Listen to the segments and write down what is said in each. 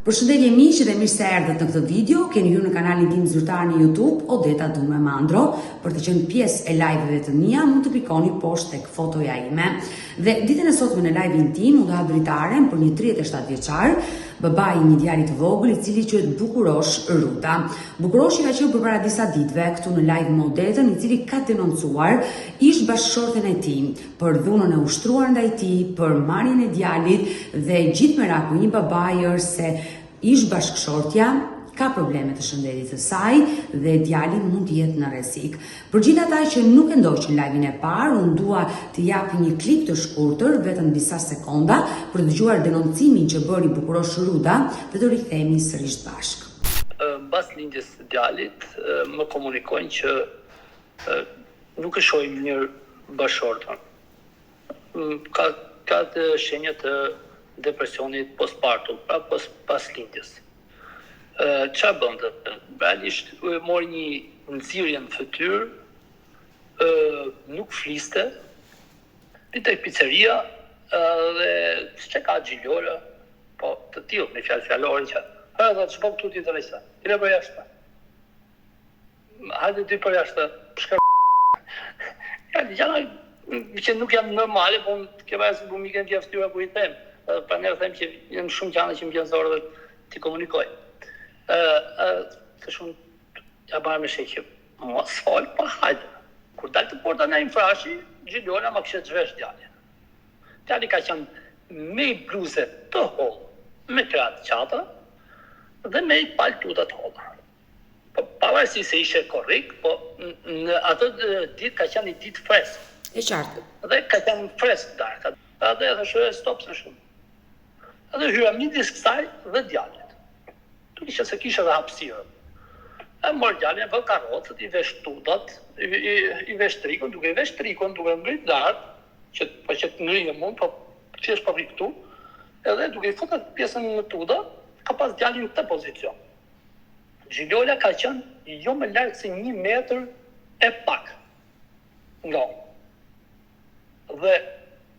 Përshëndetje miq dhe mirë se erdhët në këtë video. Keni hyrë në kanalin tim zyrtar në YouTube, Odeta Dume Mandro. Për të qenë pjesë e live-eve të mia, mund të klikoni poshtë tek fotoja ime. Dhe ditën e sotme në live-in tim, u dha dritaren për një 37 vjeçar, babai i një djali të vogël i cili quhet Bukurosh Ruta. Bukuroshi ka qenë përpara disa ditëve këtu në live me Odetën, i cili ka denoncuar ish bashkëshorten e tij për dhunën e ushtruar ndaj tij, për marrjen e djalit dhe gjithë meraku një babaiër se ish bashkëshortja ka probleme të shëndetit të saj dhe djali mund të jetë në rrezik. Për gjithë ata që nuk e ndoqën live-in e parë, unë dua të jap një klip të shkurtër, vetëm disa sekonda, për të dëgjuar denoncimin që bëri Bukurosh Ruta dhe do rikthehemi sërish bashkë. Mbas lindjes së djalit, më komunikojnë që nuk e shohin mirë bashkëshortën. Ka të shenja të depresionit postpartum, pra pas lindjes. Çfarë bënte? Realisht mori një nxirje në fytyrë, nuk fliste, tek piceria dhe çka ka xhilora, po të tillë me fjalë fjalore që edhe ç'po këtu ti drejta. Ile për jashtë. Hajde ti për jashtë. Ja, që nuk jam normale, po ke vajzë bu mikën të fytyra ku i them. Pra njerë them që janë shumë gjana që më vjen zorë dhe t'i komunikoj. Të shumë ja barë me shekë që mos falë pa hajde. Kur dalë të porta në infrashi, Gjilona ma kështë zhvesh djali. Djali ka qenë me i bluze të hollë, me kratë qata dhe me i paltuta të hollë. Pavarësi se ishe korrik, po në atë ditë ka qenë një ditë freskë. E qartë. Dhe ka qenë freskë darka. Dhe edhe shërë stop së shumë. Edhe hyra midis kësaj dhe djalit. Tu kisha se kisha dhe hapësirën. E mor djalin, vë karrocët, i vesh tutat, i vesh trikon, duke i vesh trikon, duke ngrit lartë, që të ngrinë mund, po që është përri këtu, edhe duke i futat pjesën në tuta, ka pas djalin të pozicion. Gjiljola ka qenë jo më lartë se 1 metër e pak. Nga unë. Dhe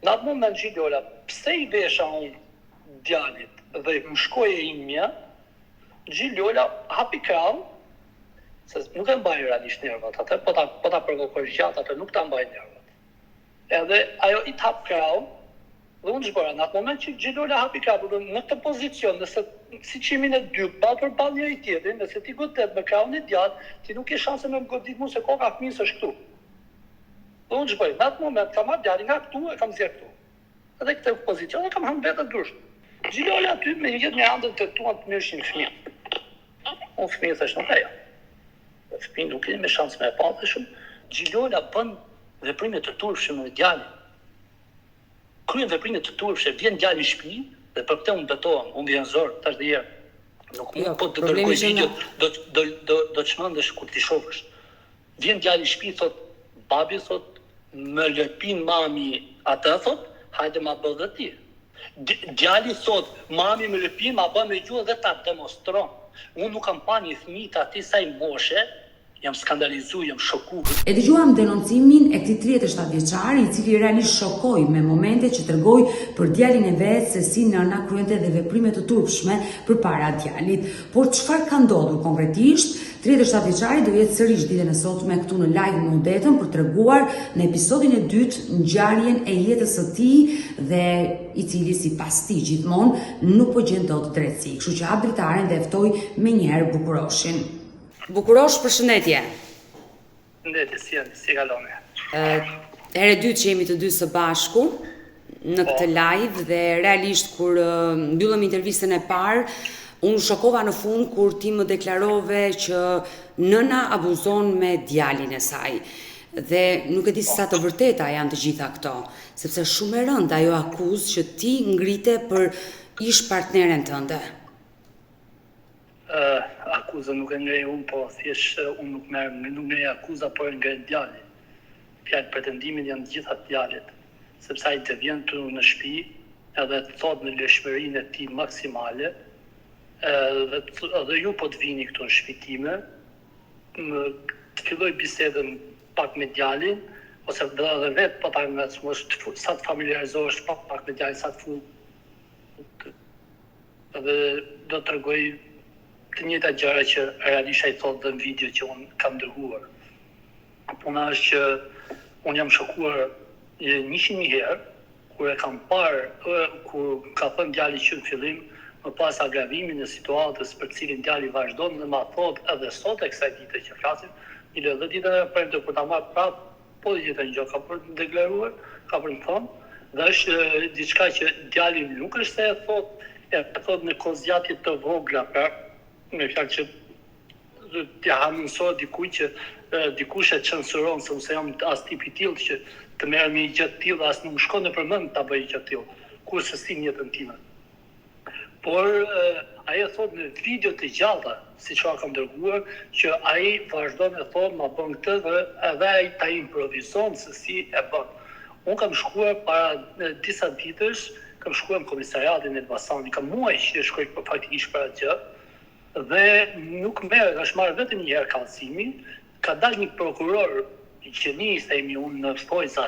në atë moment Gjiljola, pse i vesha unë djalit dhe më shkoje i mja, Gjiljola hapi krahun, se nuk e mbaj realisht nervat atë, po ta përgokoj gjatë atë, nuk ta mbaj nervat. Edhe ajo i të hap krahun, dhe unë zhbëra, në atë moment që Gjiljola hapi krahun, në këtë pozicion, nëse si qimin e dy, balë për balë njëri tjetrin, nëse ti godet me krahun e djatë, ti nuk ke shanse me më godit mu se koka fëmijës është këtu. Dhe unë zhbëra, në atë moment, kam marrë djalin nga këtu e kam zjerë këtu. Edhe këtë pozicion e kam hanë vetët grusht. Gjiljola aty me një andën të tuan të mirëshin fëmijë. Unë fëmijë thështë nuk ajo. Fëmijë nuk e me shansë me e pa dhe shumë. Gjiljola bën veprimet të turpshme me djalin. Kryen veprimet të turpshme, vjen djali në shtëpi dhe për këtë unë betohem, unë vjen zorë, tash dhe herë. Nuk mund po të dërgoj video, do të çmendesh kur ti shohësh. Vjen djali në shtëpi, thot, babi thot, më lëpin mami atë thot, hajde ma bë dhe ti. Djali thot, mami më lëpin, ma bë me gjuhë dhe ta demonstron. Unë nuk kam pa një fëmijë të atij saj moshe, jam skandalizuar, jam shokuar. E dëgjuam denoncimin e këtij 37 vjeçari, i cili realisht shokoi me momente që tregoi për djalin e vet se si nëna kryente dhe veprime të turpshme përpara djalit. Por çfarë ka ndodhur konkretisht? 37 vjeçari do jetë sërish ditën e sotme këtu në live me Odetën për treguar në episodin e dytë ngjarjen e jetës së tij dhe i cili sipas tij gjithmonë nuk po gjen dot drejtësi. Kështu që hap dritaren dhe ftoi menjëherë Bukuroshin. Bukurosh, përshëndetje. Përshëndetje, si kaloni? Herë dytë që jemi të dy së bashku në këtë live dhe realisht kur mbyllëm intervistën e parë, unë shokova në fund kur ti më deklarove që nëna abuzon me djalin e saj. Dhe nuk e di sa të vërteta janë të gjitha këto, sepse shumë e rëndë ajo akuzë që ti ngrite për ish partneren tënde. Akuzën nuk e ngrej unë, po thjesht unë nuk ngrej akuza, por e ngrej djali. Fjalë pretendimin janë gjitha djalit, sepse ai të vjen këtu në shtëpi edhe të thot në lëshmërinë e tij maksimale, dhe ju po të vini këtu në shtëpi time, të filloj bisedën pak me djalin, ose dhe vetë po ta ngacmosh, sa të familiarizohesh pak me djalin, sa të dhe do të tregoj të njëjta gjëra që realisht ai thotë dhe në video që unë kam dërguar. Puna është që unë jam shokuar 100.000 herë kur e kam parë, kur ka thënë djali që në fillim, më pas agravavimin e situatës për cilin djali vazhdon dhe ma thot edhe sot e kësaj dite që flasim, i lë dhe ditën e premte kur ta marr prapë, po dhe gjithë një gjë ka për të deklaruar, ka për të thonë, dhe është diçka që djali nuk është se e thot në kozjatje të vogla, pra me fjalë që t'ja hanësor dikuj që dikush e censuron, se ose jam as tipi tillë që të merrem me një gjë të tillë, as nuk më shkon në përmend ta bëj gjë të tillë, kurse si në jetën time. Por ai e thot në video të gjalla, siç kam dërguar, që ai vazhdon e thot ma bën këtë dhe edhe ai ta improvizon se si e bën. Unë kam shkuar para disa ditësh, kam shkuar në komisariatin e Elbasanit, kam muaj që shkoj faktikisht për atë gjë, dhe nuk merr, është marrë vetëm një herë kallësimi, ka dalë një prokuror i qenisë, themi unë në Fojza,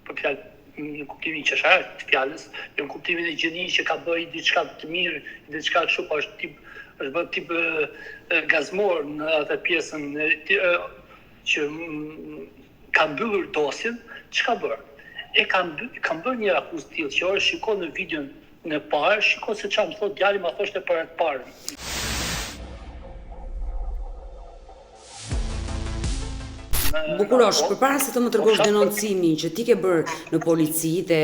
për fjalë në kuptimin qesharar të fjalës, jo në kuptimin e gjenisë që ka bëj diçka të mirë, diçka kështu, po është bërë tip gazmor në atë pjesën që ka mbyllur dosin, ç'ka bërë? Kam bërë një akuzë tillë që orë shiko në videon në parë, shiko se çfarë më thotë djali, ma thoshte për atë parë. Bukurosh, përpara se të më tregosh denoncimin që ti ke bërë në polici dhe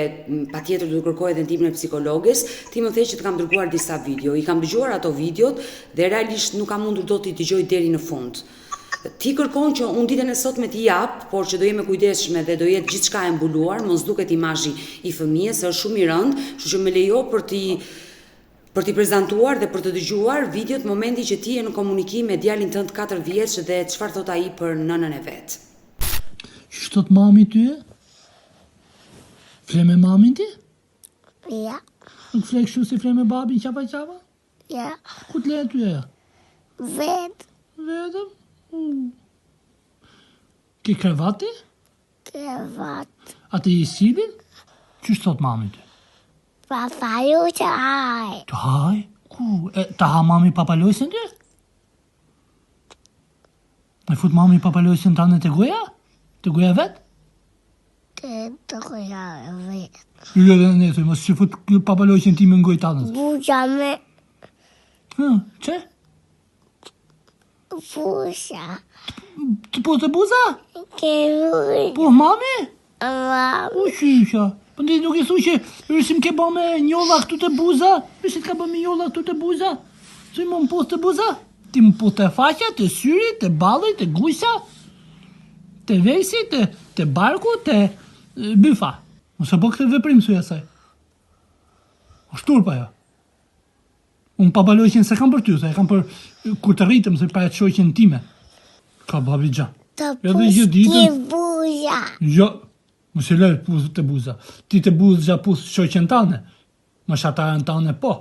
patjetër do të kërkoj edhe ndihmën e psikologes, ti më the që të kam dërguar disa video. I kam dëgjuar ato videot dhe realisht nuk kam mundur dot t'i dëgjoj deri në fund. Ti kërkon që unë ditën e sotme t'i jap, por që do jem e kujdesshme dhe do jetë gjithçka e mbuluar, mos duket imazhi i fëmijës, është shumë i rënd, kështu që më lejo për t'i prezantuar dhe për të dëgjuar videot momenti që ti je në komunikim me djalin tënd 4 vjeç dhe çfarë thot ai për nënën e vet. Që thot mami ty e? Fle me mamin ti? Ja. Nuk fle kështu si fle me babin qapa? Ja. Ku t'le ty e? Vet. Vetëm? Ke krevati? Krevat. A të i silin? Që thot mami ty? Papaju që haj. Të haj? Ku? Ta ha mami papalojsin ty? E fut mami papalojsin tane të goja? Të goja vet? Të goja vet. Jo dhe në netoj, mos që fut papalojsin ti me ngoj tanës. Buja me. Që? Busha. Të po të buza? Ke vuj. Po mami? Mam. U shifja. Po ndi nuk i thu që rësim ke ba me njolla këtu të buza? Rësit ka ba me njolla këtu të buza? Që më pos të buza? Ti më pos të faqja, të syri, të balli, të gujsa, të vejsi, të barku, të byfa. Mëse po këtë veprim su jasaj. O shturpa jo. Unë pabalojqen se kam për ty, se e kam për kur të rritëm, se pa e të shoqen time. Ka babi gja. Të pus ki buja. Jo, më se lërë pus të buza. Ti të buza pus shoqen tane. Më shatarën tane po.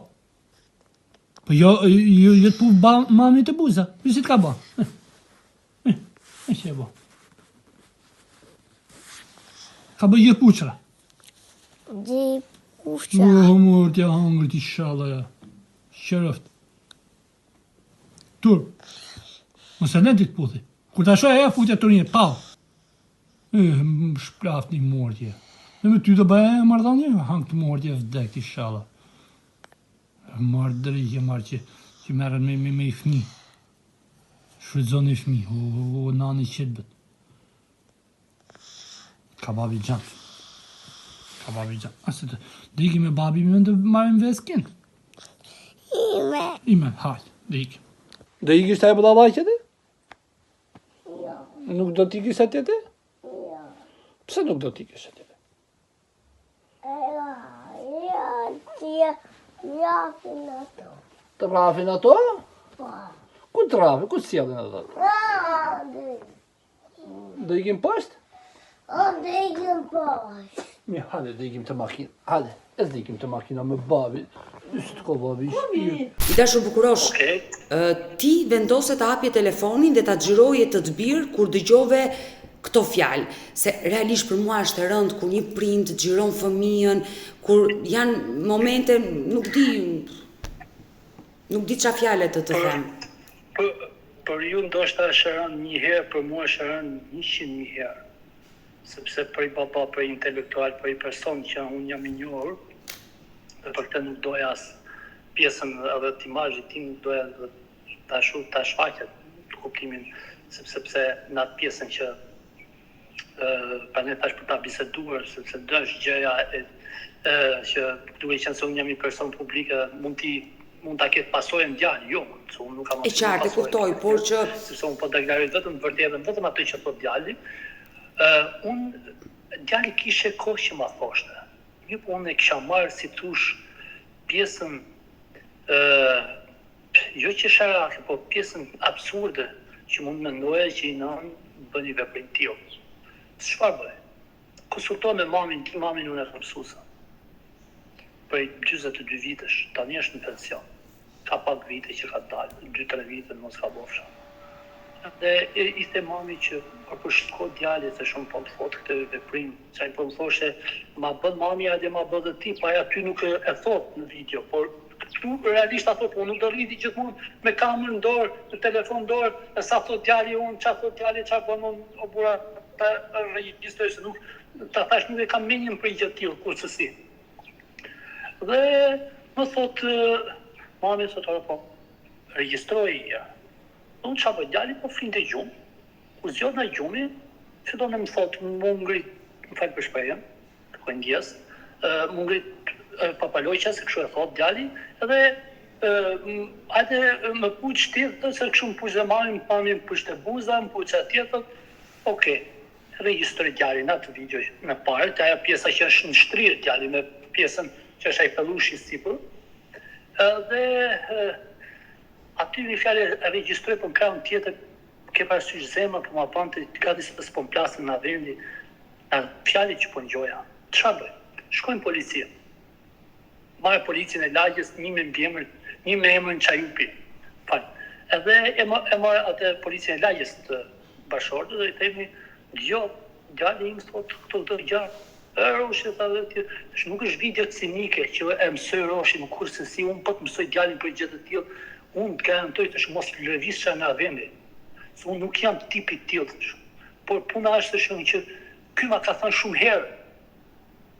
Po jo të pus mami të buza. Visit ka ba. E që e ba. Ka bë gjithë puqra. Gjithë puqra. Mërë t'ja hangër t'i shala ja. Shërëft. Tur. Mëse në ditë puthi. Kur ta shoj aja futja të rinje, pau. Më shplaft një mordje. Dhe me ty të bëja e mardhanje, hangë të mordje vdek t'i shala. Marë dërgjë, marë që merën me i fmi. Shfrydzon i fmi, o nani qitbet. Ka babi gjatë. Ka babi gjatë. Asë të diki me babi me të marim veskin. Ime, hajtë, dhe iki. Do iki shtaj për da lajqe ti? Jo. Nuk do t'iki se tete? Jo. Pse nuk do t'iki se tete? Jo, rafin ato. Të rafin ato? Po. Ku të rafin? Ku s'jellin ato? Do ikim poshtë? O, dhe ikim poshtë. Mi, hale, do ikim të makinë. Hale, e dhe ikim të makina me babi. Ishtë ko babi, ishtë. I dashur Bukurosh, ti vendose të hapje telefonin dhe ta xhiroje të birë kur dëgjove këto fjalë, se realisht për mua është e rëndë kur një prind xhiron fëmijën, kur janë momente, nuk di, Nuk di çfarë fjale të them. Për ju ndoshta është rënë një herë, për mua është rënë 100.000 herë. Sepse për i baba, për i intelektual, për i person që unë jam i njohur, dhe për këtë nuk doja as pjesën edhe të imazhit tim, nuk doja ta shfaqet të kuptimin, sepse në atë pjesën që pra ne tash për ta biseduar, sepse është gjëja që duke qenë se unë jam një person publik, mund ta ketë pasojën djali, jo, se unë nuk kam E qartë, e kuptoj, por që sepse unë po deklaroj vetëm vërtetën, vetëm atë që thot djali. Djali kishe kohë që ma thoshte. Unë e kisha marrë si thush pjesën jo që sharake, po pjesën absurde që mund mendoje që i nënë bëni veprim tillë. Çfarë bëj? Konsultoj me mamin unë e kam mësuesa. Për 42 vitesh, tani është në pension. Ka pak vite që ka dalë, 2-3 vite mos ka bofsha. Dhe i the mami që për shko djalit se shumë po më thot këtë veprim, që ai po më thoshe, ma bën mami edhe ma bën dhe ti, pa ja ty nuk e thot në video, por këtu realisht ato po nuk do rriti gjithmonë me kamerën në dorë, në telefon në dorë, e sa thot djali unë, qa thot djali, qa bën unë, o bura ta regjistroj se nuk, ta thash nuk e kam menjën për i gjë tillë, kurse si. Dhe më thot, mami sot po, regjistroj ja. Unë qa bëj djali po flinte gjumë, ku zjodh në gjumi, fillon e më thot, më ngrit, më falë për shprehjen, të këndjes, më ngrit papaloqja se kështu e thot djali, edhe hajde më puq tjetër, se kështu më puq dhe mami më puq të buza, më puq atë tjetër, okej, regjistroj djali në atë video në parë, të aja pjesa që është në shtrirë djali me pjesën që është ai pellushi sipër, dhe aty një fjallë e regjistroj për në krahun tjetër, ke parasysh zemra për ma bante, gati se të s'po m'plasën në vendi, në fjalli që po n'gjoja. Ç'a bëj? Shkojnë policia. Marrë policin e lagjes, një me emrin Qajupi. Edhe e marrë atë policin e lagjes të bashkëshortës dhe i themi, jo, djali im thot këto të gjatë. Roshi tha dhe tjetër, nuk është video cinike që e mësoj Roshi në kurse si unë po të mësoj djalin për gjë të tillë, unë të garantoj të mos lëvizsha në vendi. Se unë nuk jam tipi tillë. Por puna është shumë që ky ma ka thënë shumë herë.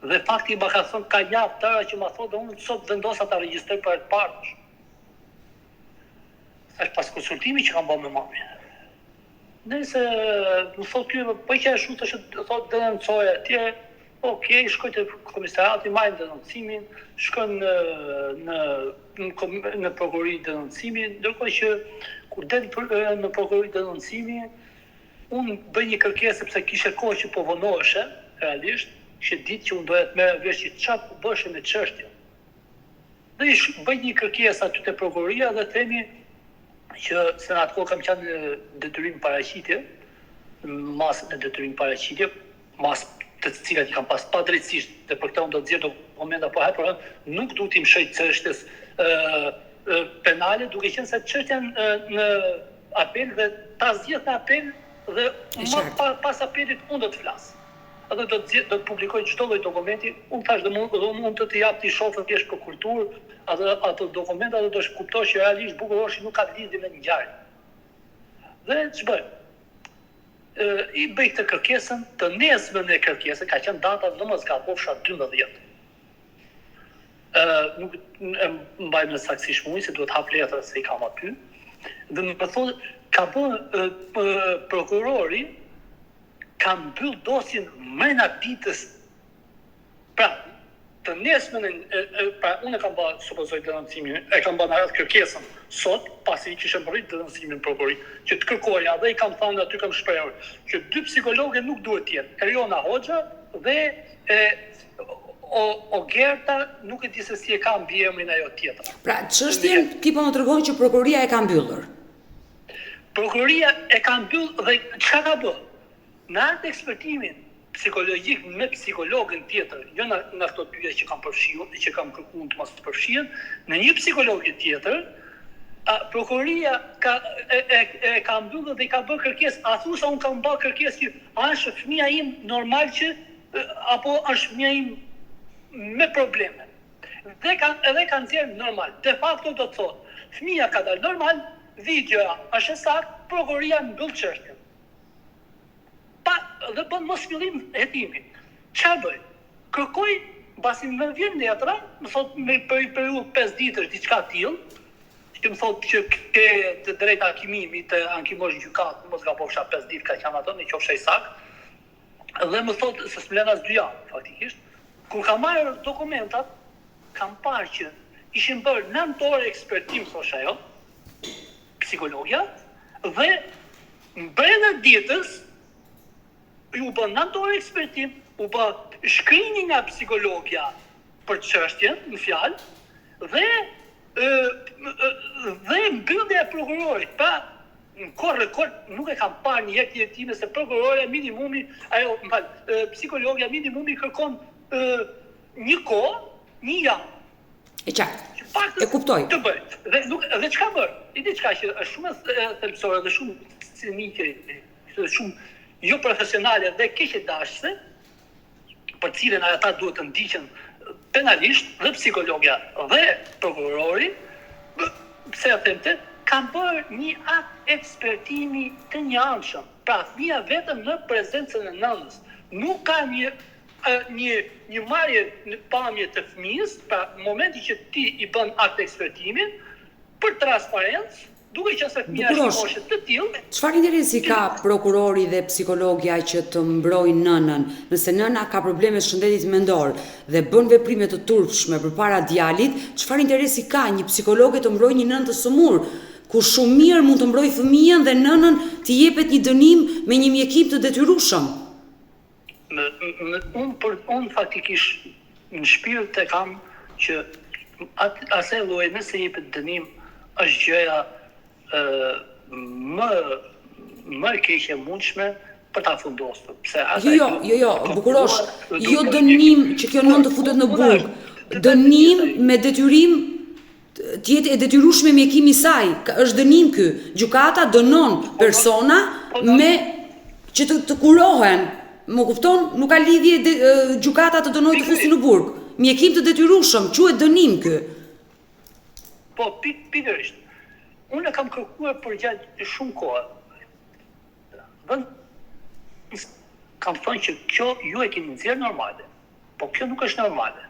Dhe fakti ma ka thënë ka javë tëra që ma thotë dhe unë sot vendosa ta regjistroj për të parë. Thash pas konsultimi që kam bërë me mami. Nëse më thotë ky, po që ashtu thotë denoncoj atje. Okej, shkoj të komisariati, marrin denoncimin, shkon në prokurori denoncimin, ndërkohë që kur del në prokurori denoncimi, unë bëj një kërkesë sepse kishe kohë që po vonoheshe, realisht, që ditë që unë doja të merrem vesh që çfarë po bëshe me çështjen. Dhe bëj një kërkesë aty te prokuroria dhe themi që se në atë kohë kam qenë në detyrim paraqitje, masën e detyrim paraqitje, masë të cilat i kam pas pa drejtësisht, dhe për këtë unë do të zgjedh dokumenta po hapur, nuk duhet të mshoj çështjes penale, duke qenë se çështja në apel dhe ta zgjedh në apel dhe më pas apelit unë do të flas. Edhe do të publikoj çdo lloj dokumenti, unë thash dhe mund të jap ti shofën thjesht për kulturë, ato dokumenta do të kuptosh që realisht Buku Roshi nuk ka lidhje me ngjarjen. Dhe ç'bëj? I bëj këtë kërkesën, të nesme në kërkesën, ka qenë data në mos gabofsha 12. Nuk e mbaj me saktësisht mujë, se duhet hap letra se i kam aty. Dhe më thonë, ka bërë prokurori, ka mbyll dosjen mrena ditës. Pra, të nesme pra unë e kam bërë, supozoj denoncimin, e kam bërë në atë kërkesën sot, pasi që ishe mbërrit denoncimin prokurori, që të kërkoja dhe i kam thënë aty kam shprehur, që 2 psikologe nuk duhet të jetë, Eriona Hoxha dhe Ogerta, nuk e di se si e ka mbiemrin ajo tjetër. Pra, çështjen ti po më tregon që prokuroria e ka mbyllur. Prokuroria e ka mbyllur dhe çka ka bërë? Në atë ekspertimin psikologjik me psikologën tjetër, jo në ato dyja që kam përfshirë, që kam kërkuar të mos përfshihen, në një psikologë tjetër, prokuroria ka mbyllur dhe i ka bërë kërkesë. A thu sa unë kam bërë kërkesë që a është fëmia im normal që apo është fëmia im me probleme. Dhe kanë nxjerrë normal. De facto do të thotë, fëmia ka dalë normal, videoja është e saktë, prokuroria mbyll çështjen. Dhe bën mos fillim hetimi. Çfarë bëj? Kërkoj, mbasi më vjen letra, më thot me periudhë 5 ditësh diçka tillë, që më thot që ke të drejta hakimimi të ankimosh gjykatë, mos gabofsha 5 ditë ka qenë ato, në qofsha i saktë. Dhe më thot se s'mlen as 2 javë, faktikisht. Kur kam marrë dokumentat, kam parë që ishin bërë 9 orë ekspertim, thosh ajo, psikologja, dhe brenda ditës u bën 9 orë ekspertim, u bë shkrini nga psikologja për çështjen, në fjalë, dhe mbyllja e prokurorit. Pa rekord nuk e kam parë një herë jetime se prokurorja minimumi, psikologja minimumi kërkon një kohë, një javë. E qartë. E kuptoj. Të bëj. Dhe çka bër? I di çka që është shumë thelbësore dhe shumë cinike, shumë jo profesionale dhe keq e dashse, për cilën ata duhet të ndiqen penalisht dhe psikologja dhe prokurori, pse e them të, kanë bërë një akt ekspertimi të njëanshëm. Pra fëmia vetëm në prezencën e nënës. Nuk ka një marrje në pamje të fëmijës, pra në momenti që ti i bën akt ekspertimin për transparencë, duke që se fëmija është një moshë të tillë. Çfarë interesi ka prokurori dhe psikologja që të mbrojnë nënën, nëse nëna ka probleme shëndetit mendor dhe bën veprime të turpshme përpara djalit, çfarë interesi ka një psikologe të mbrojë një nënë të sëmur, ku shumë mirë mund të mbrojë fëmijën dhe nënën t'i jepet një dënim me një mjekim të detyrueshëm? Unë faktikisht në shpirt e kam që asaj lloji nëse jepet dënim është gjëja më e keqe mundshme për ta fundosur. Jo, bukurosh, jo dënim që kjo nën të futet në burg, dënim me detyrim të jetë e detyrueshme mjekimi i saj. Është dënim ky. Gjykata dënon persona me që të kurohen. Më kupton? Nuk ka lidhje gjykata të dënojë të fusin në burg. Mjekim të detyrueshëm, quhet dënim ky. Po, pikërisht. Unë e kam kërkuar për gjatë shumë kohë. Kam thënë që kjo ju e keni nxjerrë normale, po kjo nuk është normale.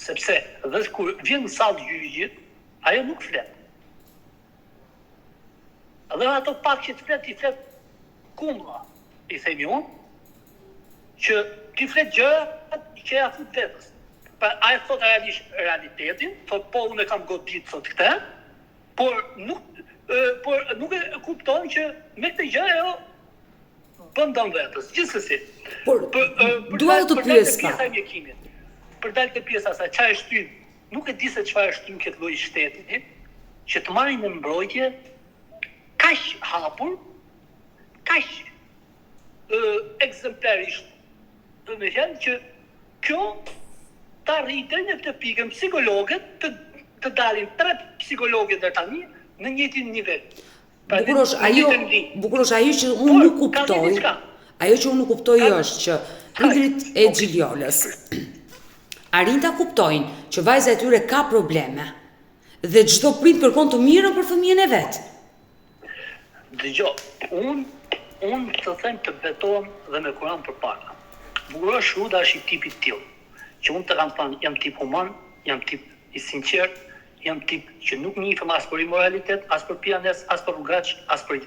Sepse dhe kur vjen në sallë gjyqit, ajo nuk flet. Dhe ato pak që të flet, i flet kumla, i themi unë, që ti flet gjëra që ja fut vetës. Ajo thot realitetin, thot po unë e kam godit thot këtë, por nuk e kupton që me këtë gjë ajo bën dëm vetës. Gjithsesi. Dua të pyes pa. Për dalë të pjesa sa çfarë është shtyn, nuk e di se çfarë është shtyn këtë lloj shteti, që të marrin në mbrojtje kaq hapur, kaq ekzemplarisht, do të thënë që kjo ta rritën në këtë pikën psikologët të dalin 3 psikologët deri tani në njëjtin nivel. Bukurosh, ajo që unë nuk kuptoj, është që prindrit e Xhiliolës arrin ta kuptojnë që vajza e tyre ka probleme dhe çdo prind kërkon të mirën për fëmijën e vet. Dëgjoj, unë të them të betohem dhe me Kur'an përpara. Bukurosh Ruda është i tipit tillë, që unë të kam thënë jam tip human, jam tip i sinqert, jam tip që nuk nifem as për immoralitet, as për pianes, as për rrugaç, as për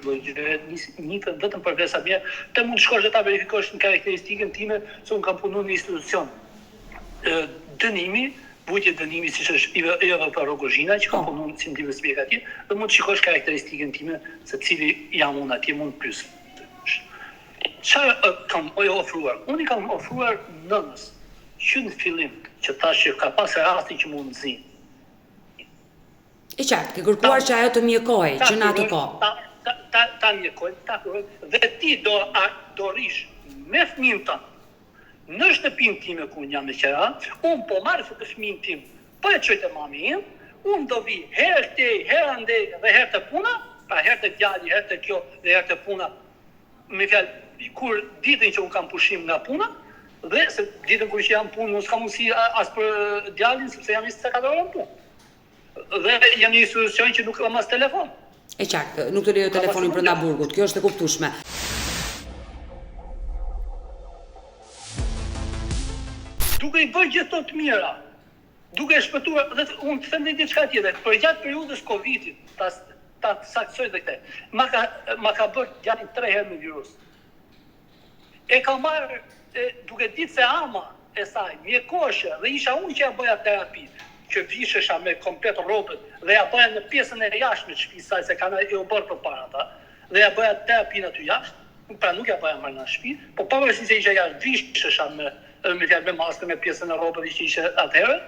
nifem vetëm për vlesa mia. Të mund të shkosh dhe ta verifikosh në karakteristikën time se unë kam punuar në institucion. Dënimi, vujtje dënimi siç është edhe për Rogozhina që kam punuar si ndihmës mjekati, dhe mund të shikosh karakteristikën time se cili jam unë atje mund të pyes. Çfarë kam ofruar? Unë i kam ofruar nënës që në fillim që thashë që ka pas rastin që mund nxin. E qartë, ke kërkuar që ajo të mjekojë, që në atë kohë. Ta mjekojë, ta kurojë, dhe ti do rish me fëmijën tënd në shtëpinë time ku jam në qera, unë po marr fëmijën tim, po e çoj te mami im, unë do vi herë te, herë ande dhe herë te puna, pra herë te djali, herë te kjo dhe herë te puna. Me fjalë, kur ditën që unë kam pushim nga puna, Dhe se ditën kur që jam punë, nuk s'ka mundësi as për djalin, sepse jam 24 orë në punë. Dhe jam një institucion që nuk kam as telefon. E qartë, nuk të lejo telefonin brenda burgut, kjo është e kuptueshme. Duke i bërë gjithë të mira, duke e shpëtuar, dhe unë të them dhe diçka tjetër, për gjatë periudhës Covidit, ta saksoj dhe këte, ma ka bërë djalin 3 herë me virus. E ka marrë, duke ditë se ama e saj, mjekoshe, dhe isha unë që ja bëja terapi, që vishesha me komplet robët, dhe ja bëja në pjesën e jashtme të shtëpisë saj, se kanë e u bërë për para ta, dhe ja bëja terapinë aty jashtë, pra nuk ja bëja marrë në shtëpi, po pavarësisht se isha jashtë, vishesha me maskë, me pjesën e robët që ishe atëherë,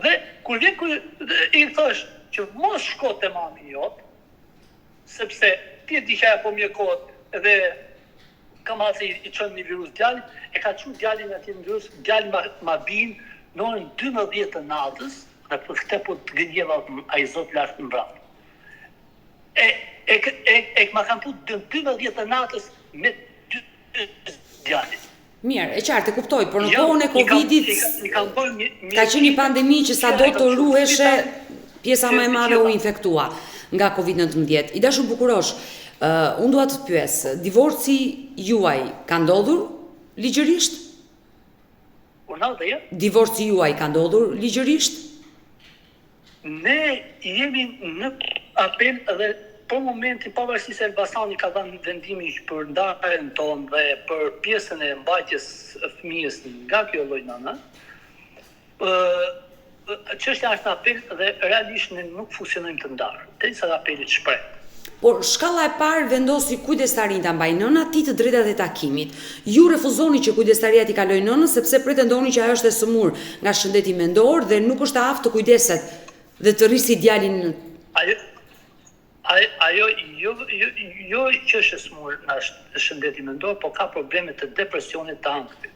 dhe kur i thash që mos shko te mami jot, sepse ti e di që apo mjekot dhe kam atë i çon një virus djalin, e ka çu djalin aty në virus, djali ma bin në orën 12 të natës, dhe për këtë po të gënjeva ai zot lart në mbrapa. Ma kanë pu 12 të natës me djalin. Mirë, e qartë, e kuptoj, por në kohën e Covidit ka qenë një pandemi që sa do të ruheshe, pjesa më e madhe u infektua nga Covid-19. I dashur Bukurosh, unë dua të pyes, divorci juaj ka ndodhur ligjërisht? Divorci juaj ka ndodhur ligjërisht? Ne jemi në apel dhe për momentin, pavarësisht se Elbasani ka dhënë vendimin për ndarjen tonë dhe për pjesën e mbajtjes fëmijës nga kjo lloj nëna, çështja është apel dhe realisht ne nuk funksionojmë të ndarë, derisa apeli të shpreh. Por shkalla e parë vendosi kujdestarin ta mbajë nëna ti të drejtat e takimit. Ju refuzoni që kujdestaria t'i kalojë nënës sepse pretendoni që ajo është e sëmur nga shëndeti mendor dhe nuk është aftë të kujdeset dhe të rrisi djalin. Ajo jo që është e smur nga shëndeti mendor, po ka probleme të depresionit të ankthit.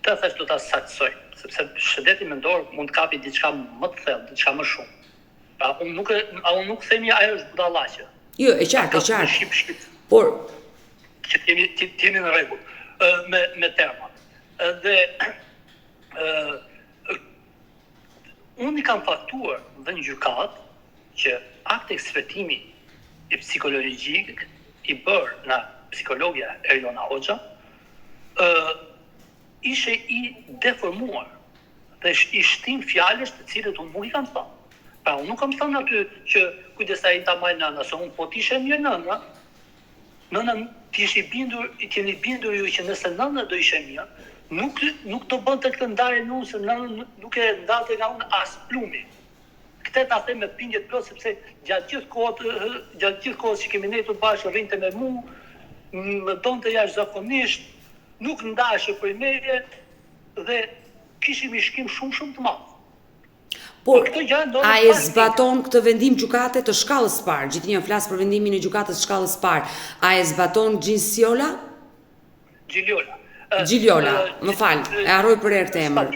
Të thash do ta saksoj, sepse shëndeti mendor mund të kapi diçka më të thellë, diçka më shumë. Pra unë nuk themi ajo është budallaqe. Jo, e qartë. Por që jemi në rregull me termat. Dhe unë i kam faktuar dhe në gjykat që akti ekspertimi i psikologjik i bërë nga psikologja Erjona Hoxha ishe i deformuar dhe i shtim fjalësh të cilët unë nuk i kam thënë. Pra unë nuk kam thënë aty që kujdestarin ta marrë nëna, se unë po t'ishe mirë nëna t'ishe t'jeni bindur ju që nëse nëna do ishe mirë, nuk të bënte këtë ndarje në unë, se nëna nuk e ndate nga unë as plumi. Këtë ta them me bindje plot sepse gjatë gjithë kohës që kemi ne të bashkë rrinte me mua, më donte jashtëzakonisht, nuk ndahej për meje dhe kishim i shkim shumë të madh. Por a e zbaton këtë vendim gjykate të shkallës parë? Gjithnjë flas për vendimin e gjykatës së shkallës parë. A e zbaton Gjinsiola? Gjiljola, më fal, e harroj për herë të emër.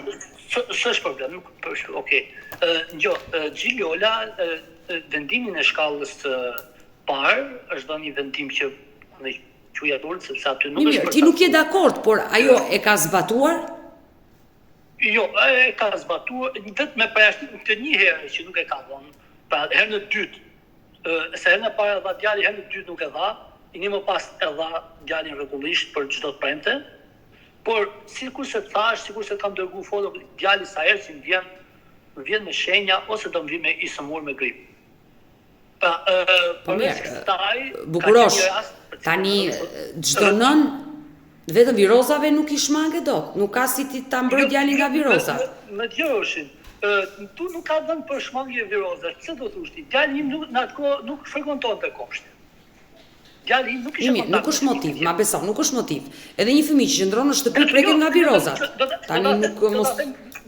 S'është problem, nuk është, okay. Gjiljola, vendimin e shkallës të parë është dhënë një vendim që në quja durë, sepse aty nuk është. Ti nuk je dakord, por ajo e ka zbatuar? Jo, e ka zbatuar, vetëm me përjashtim të një herë që nuk e ka dhënë. Pra herën e dytë, se herën e parë dha djali, herën e dytë nuk e dha, i një më pas e dha djalin rregullisht për çdo të premte. Por sikurse thash, sikurse kam dërguar foto, djali sa herë që vjen me shenja ose do vi me i sëmur me grip. Po mirë, Bukurosh, tani çdo nën vetëm virozave nuk i shmange dot, nuk ka si ti ta mbroj djalin nga viroza. Me djoshin, tu nuk ka dhënë për shmangje viroza, pse do thosh ti? Djali im në atë kohë nuk frekuentonte kopshtin. Djali im nuk ishte kontakt. Nuk është motiv, ma beso, nuk është motiv. Edhe një fëmijë që qëndron në shtëpi preket nga virozat. Tani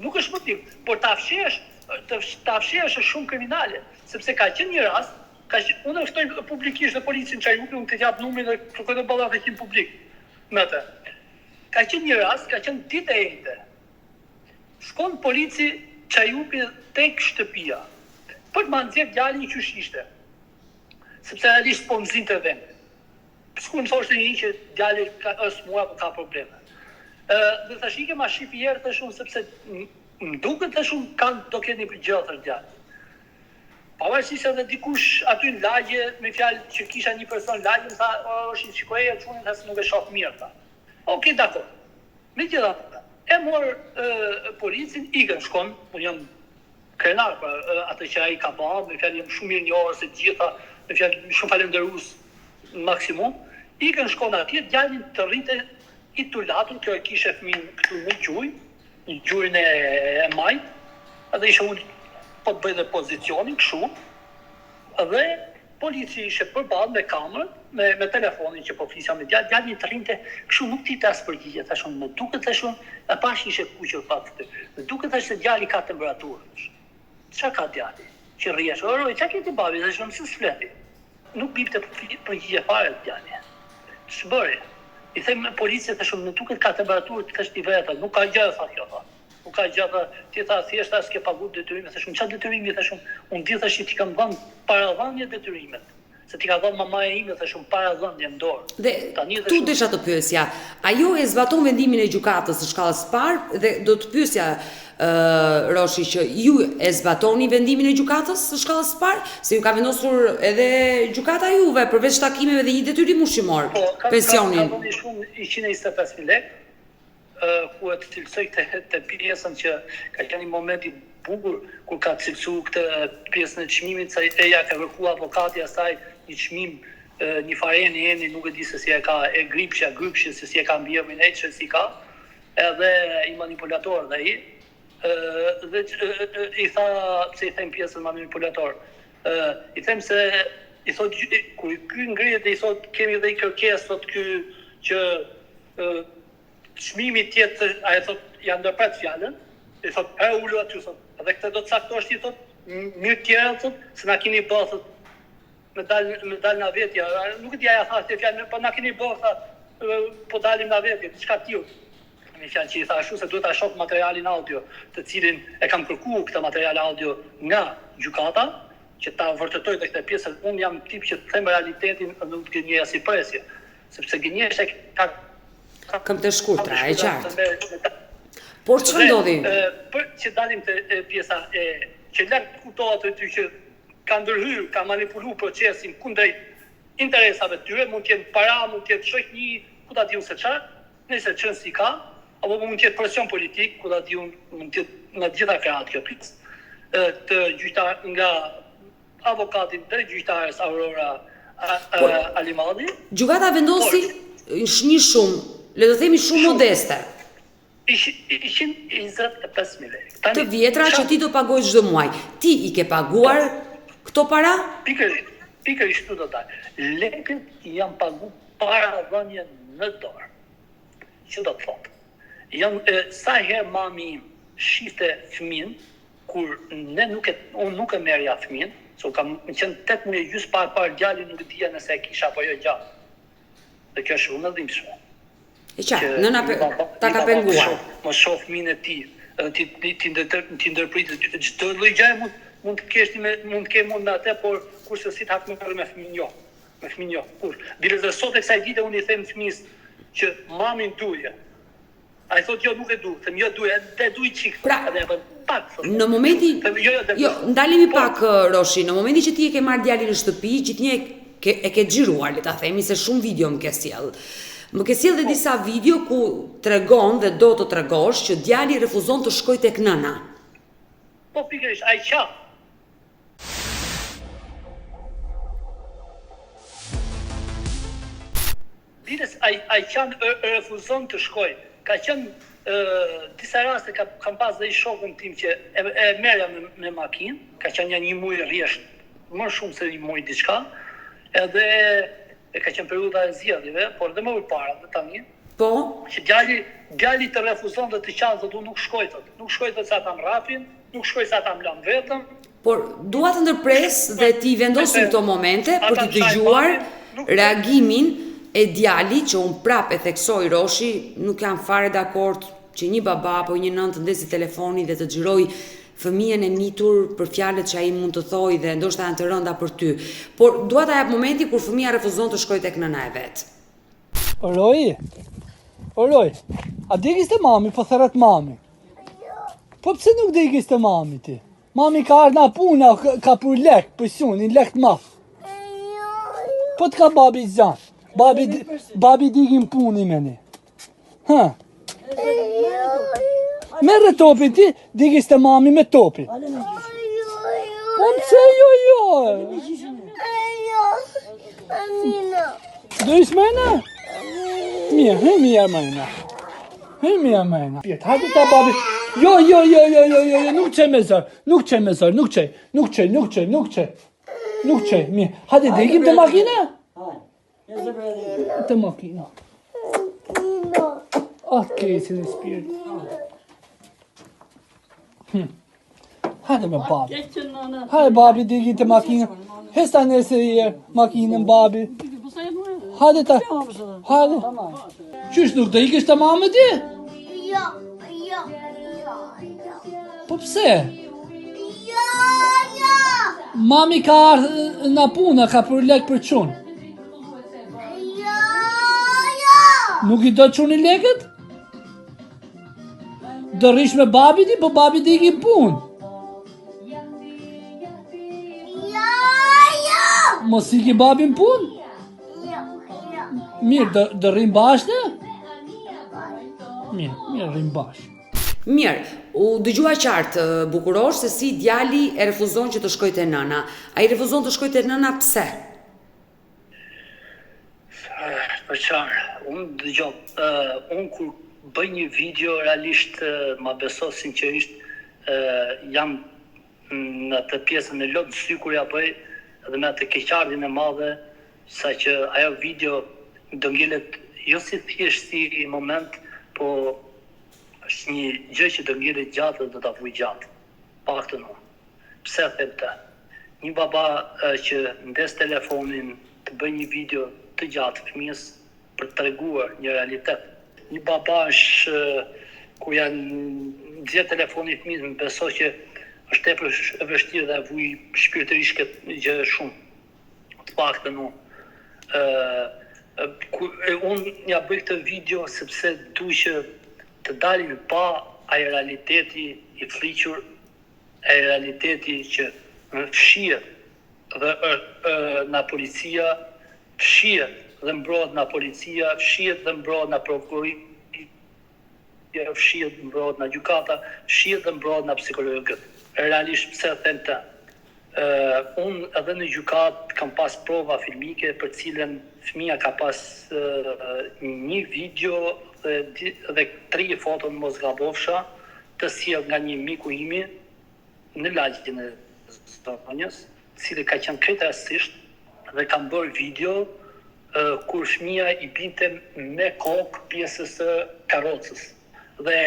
nuk është motiv, por ta fshesh është shumë kriminale, sepse ka qenë një rast, unë ftoj publikisht në policin Çajupi, unë të jap numrin dhe kërkoj të bëlla hekim publik. Me të. Ka qenë një rast, ka qenë ditë e njëjtë. Shkon polici Çajupi tek shtëpia për të ma nxjerr djalin qysh ishte. Sepse realisht po mzinte vend. S'ku më thoshte një që djali është mua apo ka probleme. Dhe tash ike ma shqipi herë të shumë sepse më duket të shumë kanë do keni për gjëthër djatë. Pavarësisht edhe dikush aty në lagje, me fjalë që kisha një person lagje, më tha, është shikoje e çunin se nuk e shoh mirë ta. Okej, dakor. Megjithatë, e morë policin, ikën shkon, unë jam krenar për atë që ai ka bërë, me fjalë jam shumë mirë njohur se gjitha, me fjalë shumë falënderues maksimum. Ikën shkon atje, djalin të rrinte i tulatur, kjo e kishe fëmin këtu në gjurin e majt, edhe ishe unë po të bëj dhe pozicionin kështu, dhe polici ishe përballë me kamerën, me telefonin që po flisja me djalin të rrinte kështu nuk ti të as përgjigje, thashun, më duket thashun, e pash ishe kuqër fatë, më duket thashun se djali ka temperaturë. Çka ka djali? Që rriesh, oroj, çka ke ti babi, thashun, si s'fleti. Nuk bipte përgjigje fare djali. Ç'bëri? I them me policë thashun, më duket ka temperaturë të thashti vetë, nuk ka gjë tha kjo tha. Nuk ka gjë, ti tha thjesht as ke pagu detyrimet, thashun, çfarë detyrimi thashun, unë di tash ti kam dhënë paradhënie detyrimet. Se ti ka dhënë mamaja ime thashun paradhënie në dorë. Dhe tu desha të pyesja, ajo e zbaton vendimin e gjykatës së shkallës parë dhe do të pyesja Roshi që ju e zbatoni vendimin e gjykatës së shkallës parë, se ju ka vendosur edhe gjykata juve përveç takimeve dhe një detyrim ushqimor, pensionin. Ka dhënë shumë 125.000 lekë. Ku e të cilësoj të pjesën që ka qenë një moment i bukur kur ka cilësu këtë pjesën e çmimit, sa e ja ka kërkuar avokati asaj një çmim, një fareni eni, nuk e di se si e ka, e grypshi, se si e ka mbjemrin e që si ka, edhe i manipulator dhe dhe i tha, pse i them pjesën manipulator, i them se, i thot, kur ky ngrihet dhe i thot, kemi dhe i kërkesë, thot ky që çmimi tjetër, ai thot, ja ndërpret fjalën, i thot, ulu aty, thot, edhe këtë do të saktosh ti, thot, mirë tjera, thot, se na keni bërë, thot, me dal na vetja, nuk e di aja tha të fjalën, po na keni bërë, tha, po dalim na vetje, çka tillë. Me fjalë që i tha ashtu se duhet ta shoh materialin audio, të cilin e kam kërkuar këtë material audio nga gjykata, që ta vërtetoj të këtë pjesë, unë jam tip që të them realitetin, nuk të gënjeja si presje, sepse gënjesha ka kam të shkurtra, e qartë. Por çfarë ndodhi? Për që dalim të pjesa që lart kuptohet aty që ka ndërhyrë, ka manipuluar procesin kundrejt interesave të tyre, mund të jenë para, mund të jetë shoqëni, ku ta diun se çfarë, nëse çën si ka, apo mund të jetë presion politik, ku ta diun, mund të jetë në gjitha krahat kjo pjesë të gjyqtar nga avokatin dhe gjyqtares Aurora Alimadi. Gjykata vendosi një shumë, le të themi shumë modeste. Ishin 25.000 lekë. Të vjetra që ti do pagojsh çdo muaj. Ti i ke paguar këto para? Pikërisht do ta. Lekët janë pagu para dhënie në dorë. Që do të thotë? Sa herë mami im shifte fëmin, kur unë nuk e merja fëmin, so kam qenë 8 muaj gjysmë para djalin nuk dija nëse e kisha apo jo gjallë. Dhe kjo është shumë e dhimbshme. E qartë, nëna ta ka penguar. Më shoh fëmin e tij, ti ndërpritet çdo lloj gjë mund të kesh mund të ke mund me atë, por kurse si të hap me fëmin jo. Me fëmin jo. Kur bile dhe sot e kësaj dite unë i them fëmis që mamin duje. Ai thotë jo nuk e du, them jo duaj, edhe duaj çik. Pra, edhe pak. Në momentin jo, ndalemi pak Roshi, në momentin që ti e ke marrë djalin në shtëpi, gjithnjë e ke xhiruar, le ta themi se shumë video më ke sjell. Më ke sjell dhe disa video ku tregon dhe do të tregosh që djali refuzon të shkojë tek nëna. Po pikërisht, ai qa. Diles, ai qa refuzon të shkojë. Ka qenë disa raste kam pas dhe i shokun tim që e merja me makinë, ka qenë një muaj rresht, më shumë se një muaj diçka, edhe ka qenë periudha e zgjedhjeve, por dhe më përpara dhe tani. Po, që djali të refuzon dhe të qanë, thotë unë nuk shkoj, thotë. Nuk shkoj thotë sa ta mrapin, nuk shkoj sa ta mlan vetëm. Por dua të ndërpres dhe ti vendosim këto momente për të dëgjuar reagimin e djali që unë prap e theksoj Roshi, nuk jam fare dakord që një baba apo një nën të ndezi telefoni dhe të xhiroj fëmijën e mitur për fjalët që ai mund të thojë dhe ndoshta janë të rënda për ty. Por dua ta jap momenti kur fëmia refuzon të shkojë tek nëna e vet. Roji, Oroj, a degis të mami, po thërët mami? Po pse nuk degis të mami ti? Mami ka ardhë na puna, ka për lek, për suni, lek të maf. Po të ka babi zan. Babi digin puni me ni. Ha? Merre topin ti, digis të mami me topin. Po pse jo? Do ish mena? Mirë, mena. Pjetë, hajde ta babi. Jo, nuk qej me zër, nuk qej, mirë. Hajde degim të makina? Të makina. Okej, si në spirit. Hajde me babi. Hajde babi, degim të makina. Hesta nëse je makinën babi. Hajde ta. Hajde. Qysh nuk do ikesh të mamë ti? Jo. Po pse? Jo. Mami ka ardhë na puna, ka për lek për qun. Jo. Nuk i do quni leket? Do rish me babi ti, po babi ti i pun. Jo. Mos i ki babin pun? Jo. Mirë, do rrim bashkë? Mirë, rrim bashkë. Mirë, u dëgjua qartë bukuror se si djali e refuzon që të shkoj te nëna. A i refuzon të shkoj te nëna pse? Për qarë, unë kur bëj një video, realisht ma beso sinqerisht, jam në të pjesën e lotë sy kur ja bëj, edhe me atë keqardhin e madhe, sa që ajo video do ngjelet jo si thjesht si moment, po është një gjë që do ngjelet gjatë dhe do ta vuj gjatë. Paktën unë. Pse them të? Një baba që ndes telefonin të bëj një video të gjatë fëmijës për të treguar një realitet. Një baba është ku janë nxjerr telefonin fëmijës, më beso që është tepër e vështirë dhe vuj shpirtërisht këtë gjë shumë. Të paktën unë. Unë ja bëj këtë video sepse du që të dalin pa ai realiteti i fliqur, ai realiteti që fshihet dhe nga policia, fshihet dhe mbrohet nga policia, fshihet dhe mbrohet nga prokuroria, fshihet dhe mbrohet nga gjykata, fshihet dhe mbrohet nga psikologët. Realisht pse them të? Unë edhe në gjykat kam pas prova filmike për cilën fëmia ka pas një video dhe 3 foto në mos gabofsha të sjell nga një miku imi në lagjen e zonjës, cili ka qenë krejtësisht dhe kam bërë video kur fëmia i binte me kokë pjesës së karrocës dhe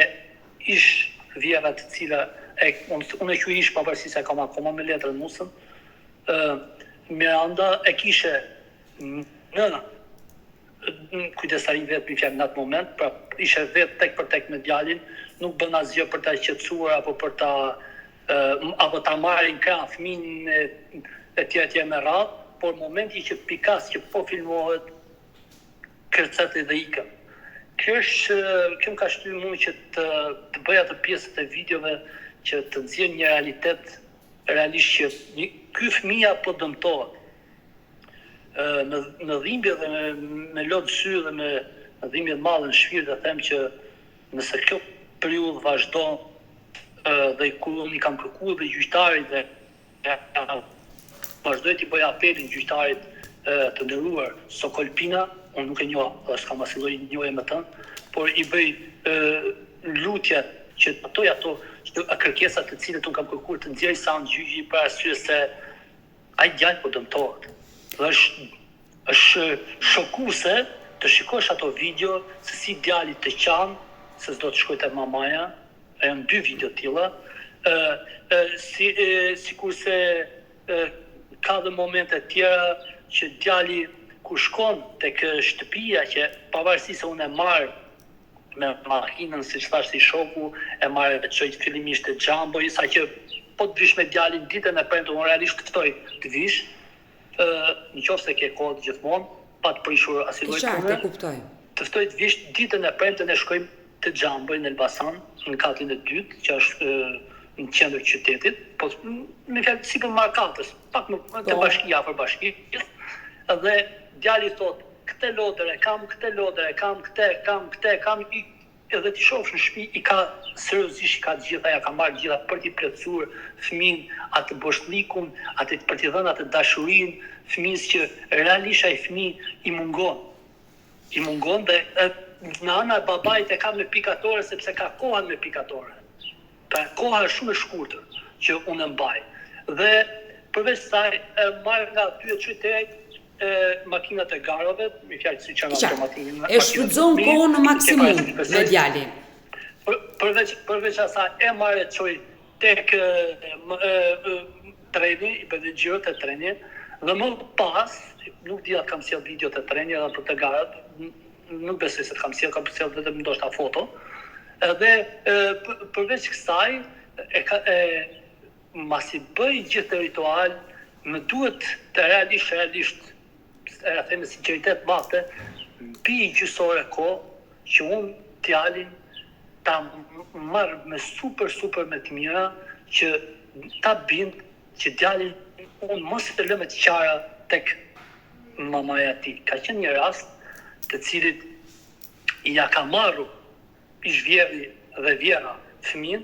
ish vjera të cila unë e që ish pavarësisht se kam akoma me letrën musën, Miranda e kishe në kujdesari vetë për fjalë në atë moment, pra ishe vetë tek për tek me djalin, nuk bën asgjë për ta qetësuar apo për ta apo ta marrin krah fëmin e tjetër me radhë, por momenti që pikas që po filmohet kërcet dhe ikëm. Kjo më ka shtyr mua që të bëj atë pjesët e videove që të nxjerr një realitet realisht që ky fëmia po dëmtohet. Në dhimbje dhe me lotë sy dhe me dhimbje të madhe në shpirt dhe them që nëse kjo periudhë vazhdon dhe kur unë i kam kërkuar dhe gjyqtarit dhe vazhdoj t'i bëj apelin gjyqtarit të nderuar Sokolpina, unë nuk e njoh, s'kam asnjë lloj njohje me të, por i bëj lutje që ato kërkesat të cilët unë kam kërkuar të nxjerrë sa në gjyqi për arsye se ai djalë po dëmtohet. Dhe është shokuese të shikosh ato video se si djali të qan, se s'do të shkoj te mamaja, janë 2 video tilla, sikurse ka dhe momente tjera që djali ku shkon tek shtëpia që pavarësisht se unë e marr me makinën, siç thash si shoku, e marrë të çoj fillimisht të Xhamboj, saqë po të vish me djalin ditën e premte, unë realisht ftoj të vish, në qoftë se ke kohë gjithmonë, pa të prishur asnjë lloj pune. Qartë, e kuptoj. të ftoj të vish ditën e premten e shkojmë të Xhamboj në Elbasan, në katin e dytë, që është në qendër qytetit, po me fjalë sipër markatës, pak më te bashkia afër bashkisë, dhe djali thot, këtë lodër e kam, këtë lodër e kam, këtë e kam, edhe ti shohësh në shtëpi i ka seriozisht ka gjitha, ja ka marrë gjitha për t'i plotësuar fëmin, atë boshlikun, atë për t'i dhënë atë dashurinë, fëmis që realisht ai fëmijë i mungon dhe në ana e babait e ka me pikatore sepse ka kohën me pikatore. Pra koha është shumë e shkurtër që unë mbaj. Dhe përveç saj marr nga aty e çoj tek makinat e garove, me fjalë si çan automatikë. E shfrytëzon kohën në maksimum me djalin. Përveç asaj e marr e çoj tek treni, i bëj xhiro të trenit, dhe më pas, nuk di atë kam sjell video të trenit edhe për të garat, nuk besoj se kam sjell vetëm ndoshta foto. Edhe përveç kësaj masi bëj gjithë ritual, më duhet të realisht e them me sinqeritet madhe, mbi gjysore kohë që unë djalin ta marr me super me të mira që ta bind që djalin unë mos të lë me të qara tek mamaja e tij. Ka qenë një rast të cilit ja ka marru Ishvjeri dhe Vjera fëmin,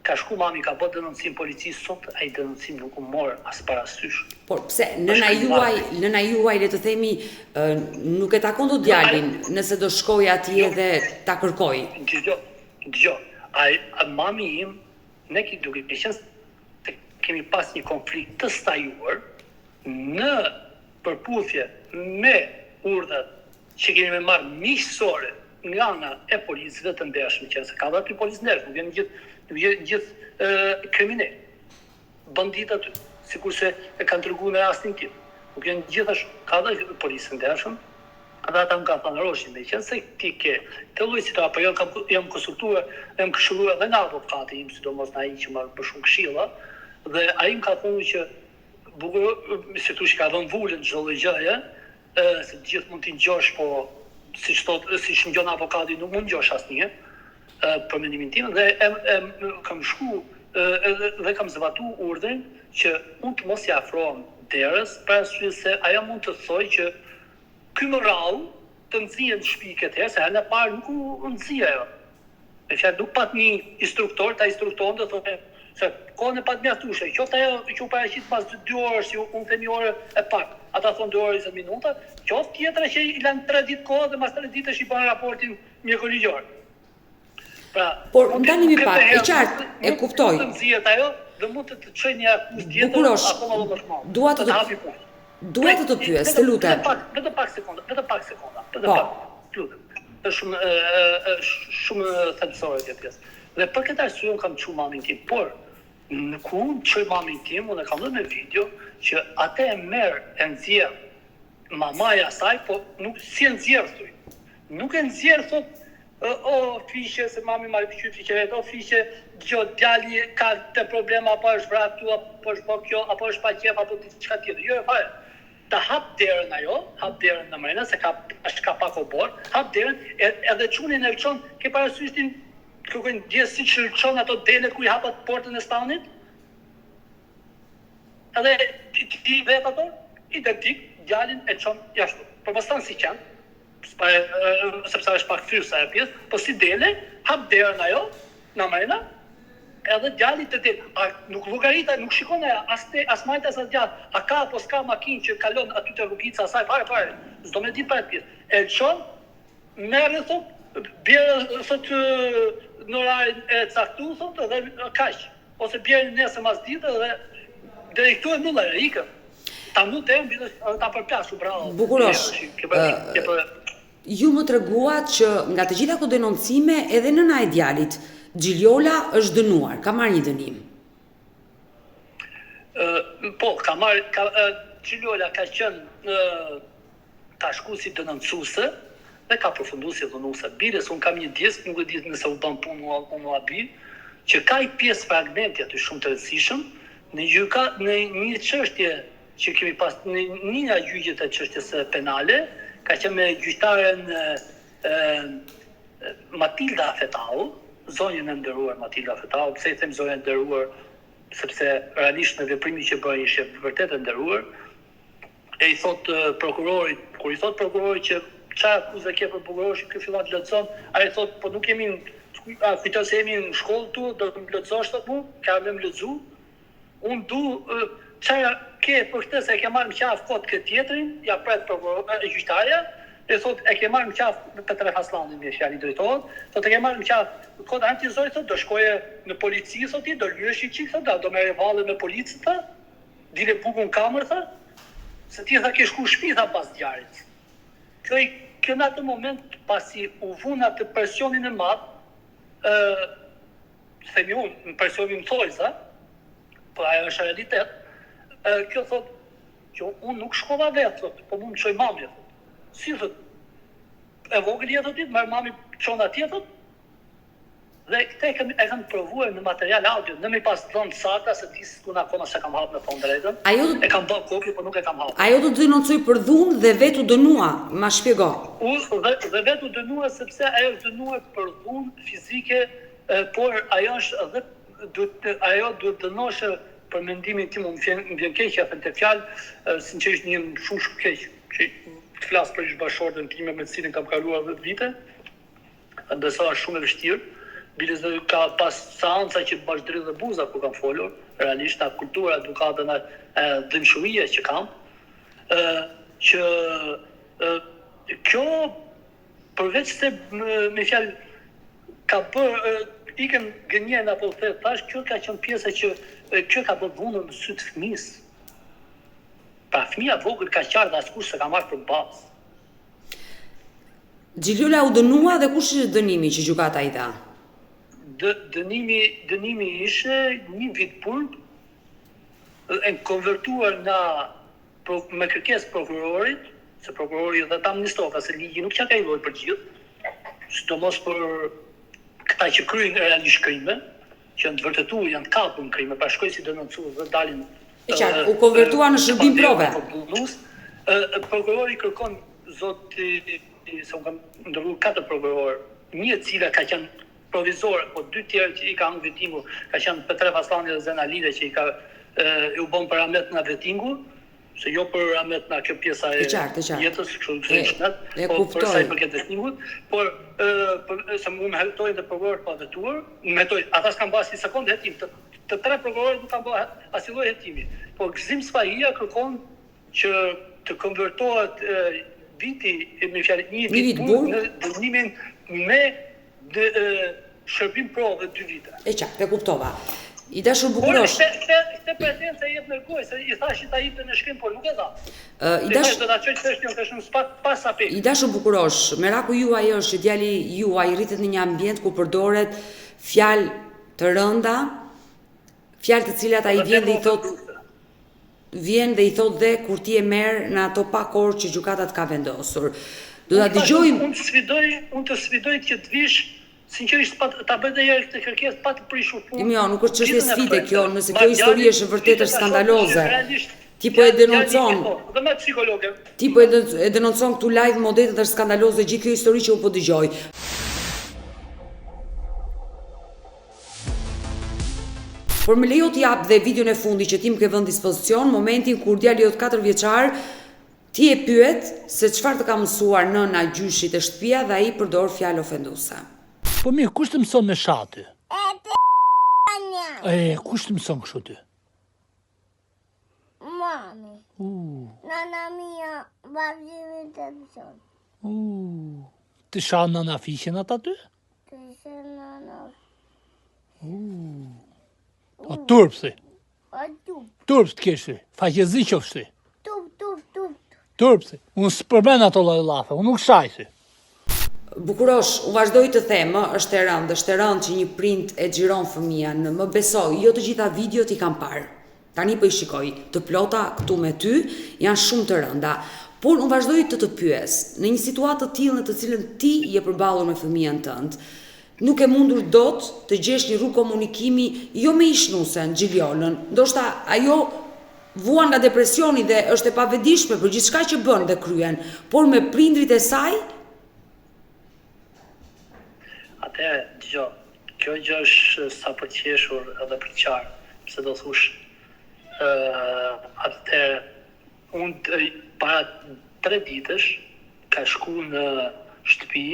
ka shku mami ka bërë denoncim policisë sot, ai denoncim nuk u morë as parasysh. Por pse nëna juaj le të themi nuk e takon dot djalin nëse do shkoj atje dhe ta kërkoj. Dgjoj. Ai mami im ne duke qenë kemi pas një konflikt të stajuar në përputhje me urdhët që kemi marrë miqësore nga ana e policëve të ndershëm, që se ka dhe aty policë ndershëm, nuk janë gjithë kriminal. Bandit aty, sikurse e kanë treguar në rastin tim. Nuk janë gjithashtu, ka dhe policë ndershëm, edhe ata më kanë thënë Roshi, meqense ti ke të lloj situatë, apo jam konsultuar, jam këshilluar edhe nga avokati im, sidomos ai që më bën shumë këshilla, dhe ai më ka thënë që bukur, si thosh ka dhënë vulën çdo lloj gjëje, se gjithë mund t'i ngjosh, po siç ngjon avokati nuk mund ngjosh asnjë, për mendimin tim, dhe kam shku dhe kam zbatu urdhrin që unë të mos i afrohem derës, për arsye se ajo mund të thojë që ky më rrallë të nxjihen në shtëpi këtë herë, se herën e parë nuk u nxji ajo. Me fjalë nuk pat një instruktor, ta instrukton të thotë se kohën e pat mjaftueshme, qoftë ajo që u paraqit pas 2 orë, si unë them 1 orë e pak, ata thonë 2 orë 20 minuta, qoftë tjetra që i lanë 3 ditë kohë dhe mas 3 ditësh i bën raportin mjekoligjor. Pra, por ndani mi pak, e qartë, e kuptoj. Nuk të nxjihet ajo dhe mund të çojë një akuzë tjetër akoma më të madh. Dua të të pyes, të lutem. Vetëm pak sekonda. Lutem. Është shumë thelbësore kjo pjesë. Dhe për këtë arsye unë kam çu mamin tim, por në ku unë çoj mamin tim, unë kam dhënë në video që atë e merr e nxjerr mamaja saj, po nuk si e nxjerr thuj. Nuk e nxjerr thot fiqe se mami marrë pëqyr fiqeret, fiqe djali ka të problema, apo është vrap tu, apo është bë kjo, apo është pa qef, apo diçka tjetër. Jo, fare. Ta hap derën ajo, hap derën në mrena, se është ka pak obor, hap derën, edhe çunin e lçon, ke parasysh ti kërkojnë gjithë si që lçon ato delet ku i hapat portën e stanit? Edhe ti vet ato, identik, djalin e çon jashtu. Por mos tan si qen, sepse është pak fyrsa e pjesë, po si dele, hap derën ajo, në mrena, edhe djali të del, nuk llogarita, nuk shikon as majta as djali, a ka apo s'ka makinë që kalon aty te rrugica asaj, fare, s'do me ditë para pjesë. E çon, merr thot, bjerë thot në orarin e caktuar thot, dhe kaq, ose bjerë nesër mas ditë dhe deri këtu e nulla ikën. Ta nutem, ta përplashu bravo. Bukurosh. Ju më treguat që nga të gjitha këto denoncime edhe nëna e djalit Gjiljola është dënuar, ka marrë një dënim. Po, Gjiljola ka qenë ka shku si denoncuese dhe ka përfunduar si dhënuese. Bires, unë kam një disk, nuk e di nëse u bën punë unë abi, që ka i pjesë fragmenti aty shumë të rëndësishëm në një çështje që kemi pas në një nga gjyqjet e çështjes penale, ka qenë me gjyqtaren Matilda Fetau, zonjën e nderuar Matilda Fetau, pse i them zonjën e nderuar, sepse realisht në veprimin që bëri ishte vërtet e nderuar. E i thot prokurorit, kur i thot prokurorit që çfarë akuzë ke për prokurorin, ky fillon të lexon, ai thot, po nuk jemi kujto se jemi në shkollë tu, do të më lexosh thot mu, ka më lexu. Unë du çfarë ke për këtë se e ke marrë në qafë kot këtë tjetrin, ja pret prokurori gjyqtarja. E thot, e ke marrë në qafë Petre Haslanin, me fjali drejtohet, thot, e ke marrë në qafë, kod antizoj, thot, do shkoje në polici, thot, do lyesh i qik, thot, do merre valle me policë, thot, dile bukun kamër, thot, se ti, thot, ke shku shpi, thot, pas djarit. Kjo në atë moment, pasi u vuna të presionin e madh, themi unë, në presionin më thoj, sa, po ajo është realitet, kjo thot, që unë nuk shkova vetë, thot, po mund të çoj mami, thot. Si thot, e vogël jetë ditë, marrë mami qona tjetët, dhe këte e kanë provuar në material audio, në me pas dhënë sakta, se disë kuna akoma se kam hapë në thonë drejtën, e kam bërë kopje, por nuk e kam hapë. Ajo do të denoncoj për dhunë dhe vetë u dënua, ma shpjego. Dhe vetë u dënua, sepse ajo është dënuar për dhunë fizike, por ajo është ajo duhet dënoshë për mendimin tim, më vjen keq ja të fjalë, sinqerisht një shumë keq, që të flasë për ishë bashkëshortën time me cilin kam kaluar 10 vite, ndërsa është shumë e vështirë, biles dhe ka pas seanca që bashkëdridh dhe buza ku kam folur, realisht ta kultura, edukatën e dëmshuria që kam, që kjo përveç se me fjalë ka bërë ikën gënjen apo thash, kjo ka qenë pjesa që kjo ka bërë vunën në sy të fëmisë. Pra fëmija vogël ka qarë dhe askush se ka marrë për bazë. Gjiljola u dënua dhe kush është dënimi që gjykata i dha? Dënimi ishe 1 vit punë, e konvertuar me kërkesë prokurorit, se prokurori dhe ta amnistoka, se ligji nuk që ka i lojë për gjithë, sidomos për këta që kryjnë realisht krime, që janë të vërtetu, janë të kapur në krime, pra shkoj si denoncu dhe dalin u konvertua në shërbim prove. Prokurori kërkon zoti, se unë kam ndërru 4 prokuror, një cila ka qenë provizore, po 2 tjerë që i ka në vetingu, ka qenë Petre Haslani dhe Zena Lile që u bon për amet në vetingu, se jo për amet në kjo pjesa e jetës, po për sa i përket vetingut, por se mu me hetojnë dhe prokuror pa vetuar, ata s'kan bërë si sekundë hetim, të 3 prokurorët nuk kanë bërë asiloj hetimi. Po Gzim Spahia kërkon që të konvertohet viti, me fjalë një vit burg në dënimin me shërbim prove 2 vite. E qartë, e kuptova. I dashur Bukurosh. Por këtë pretendë se jetë nërgoj, se i thashit ta jipë në shkrim, por nuk e dha. I dashur Bukurosh, meraku juaj është që djali juaj rritet në një ambient ku përdoret fjalë të rënda, fjalë të cilat ai vjen dhe i thot dhe kur ti e merr në ato pak orë që gjykata ka vendosur. Do ta dëgjojmë. Unë të sfidoj që të vish, sinqerisht ta bëj edhe herë këtë kërkesë pa të prishur punë. Jo, nuk është çështje sfide kjo, nëse kjo histori është vërtetë skandaloze. Ti po e denoncon. Dhe me psikologe. Ti po e denoncon këtu live modetet dhe skandaloze gjithë kjo histori që u po dëgjoj. Por më lejo të jap dhe videon e fundit që ti më ke vënë dispozicion, momentin kur djali jot 4 vjeçar ti e pyet se çfarë të ka mësuar nëna gjyshit e shtëpia dhe ai përdor fjalë ofenduese. Po mirë, kush të mëson me shati? Kush të mëson kështu ty? Mami. Nana mia, babimi të mëson. Të shanë nana fishen ata ty? Të shanë nana. O turpsi? O tup. Turps të keshti, faqezi qofshti? Tup. Turpsi, unë së përben ato lafe, unë nuk shajsi. Bukurosh, u vazhdoj të themë, është e rëndë që një prind e xhiron fëmijën, më besoj, jo të gjitha videot i kam parë. Tani po i shikoj, të plota këtu me ty janë shumë të rënda, por unë vazhdoj të pyes, në një situatë të tillë në të cilën ti je përballur me fëmijën tënd, nuk e mundur dot të gjesh një rrugë komunikimi jo me ishnusen, Gjiliolën, ndoshta ajo vuan nga depresioni dhe është e pavetëdijshme për gjithçka që bën dhe kryen, por me prindrit e saj Atëherë, dëgjoj, kjo gjë është sa për qeshur edhe për qarë, pse do thush, atëherë, unë para 3 ditësh ka shku në shtëpi,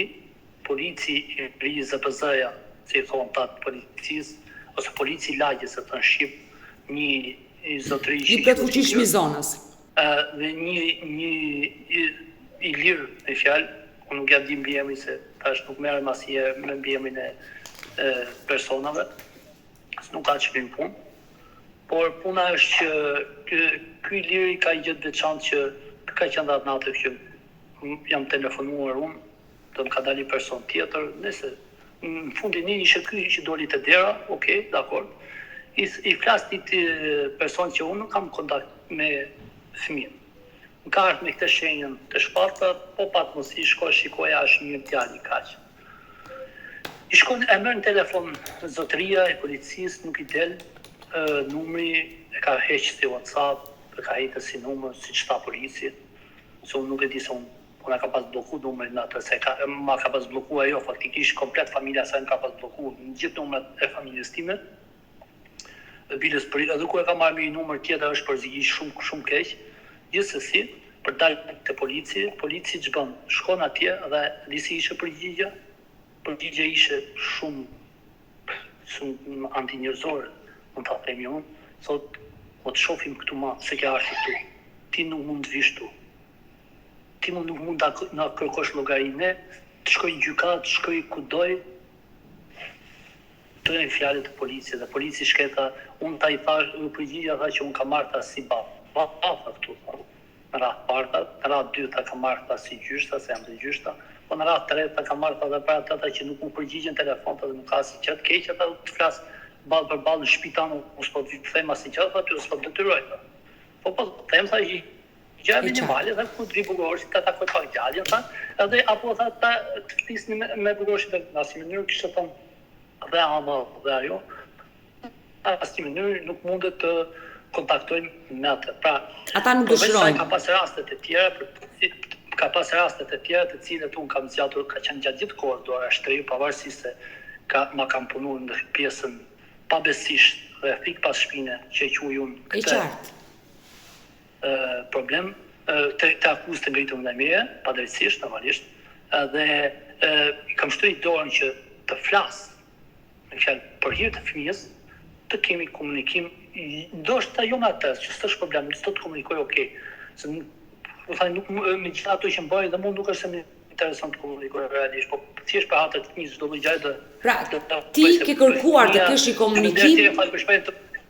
polici i ri ZPZ-ja, si i thonë tatë policisë, ose polici lagjes e të në Shqip, një zotëri I plot fuqishëm i zonës. Dhe një i lirë me fjalë, unë nuk ja di mbiemrin se tash nuk merrem asnjë me mbiemrin e personave, nuk ka çfarë punë. Por puna është që ky i liri ka gjë të veçantë që ka qenë datë natë që jam telefonuar unë, do më ka dali person tjetër, nëse në fundin një ishte ky që doli te dera, okay, dakor. I flasti ti person që unë nuk kam kontakt me fëmijën. Më ka ardhur me këtë shenjën të shpatta, po pat mos i shikoja është një djalë kaq. I shkon e merr në telefon zotëria e policisë, nuk i del numri, e ka heq si WhatsApp, e ka heqë si numër, si çta polici. Se unë nuk e di se unë ka pas bloku numrin atë, se ma ka pas bloku ajo, faktikisht komplet familja sa më ka pas bloku në gjithë numrat e familjes time. Bilës për edhe ku e ka marrë me një numër tjetër është përzigjisht shumë keq. Gjithsesi, për dalë te polici ç'bën? Shkon atje dhe disi ishte përgjigje. Përgjigje ishte shumë antinjerëzore, mund ta themi unë. Thot, po të shohim këtu ma, se ke ardhur këtu. Ti nuk mund të vish këtu. Ti nuk mund ta na kërkosh llogarinë, të shkoj në gjykat, të shkoj kudoj. Të e fjalët e policisë, dhe polici shketa, unë ta i thash, përgjigja tha që unë ka marrë ta si baba këtu, në ratë parta, në ratë dyta ka marrë ta si gjyshta, se jam të gjyshta, po në ratë treta ka marrë ta dhe për atëta që nuk më përgjigjen telefon, dhe nuk ka si qëtë keq, ata të flasë balë për balë në shpitan, u s'po të thema si qëtë, aty u s'po të detyrojta. Po them tha gjë minimale, dhe ku të vi Bugoshi, ta takoj pak gjallin, edhe apo tha ta të flisni me Bugoshi dhe në asnjë mënyrë kishte thonë dhe ama dhe ajo, asnjë mënyrë nuk mundet të kontaktojmë me atë. Pra, ata nuk dëshirojnë. Ka pas rastet e tjera, të cilat unë kam zgjatur, ka qenë gjatë gjithë kohës dora shtrirë, pavarësisht se ma kam punuar në pjesën pabesisht dhe fik pas shpine që e quaj unë këtë problem, të akuzë të ngritur nga mire, padrejtisht, normalisht, dhe kam shtruar dorën që të flas për hir të fëmijës, të kemi komunikim, ndoshta jo me atë, që s'është problem, s'do të komunikoj okay. Se nuk me gjithë ato që më bëjnë, dhe mund nuk është se më interesant të komunikoj realisht, po thjesht për hatë të fëmijës çdo lloj gjëje. Pra, ti ke kërkuar të kesh komunikim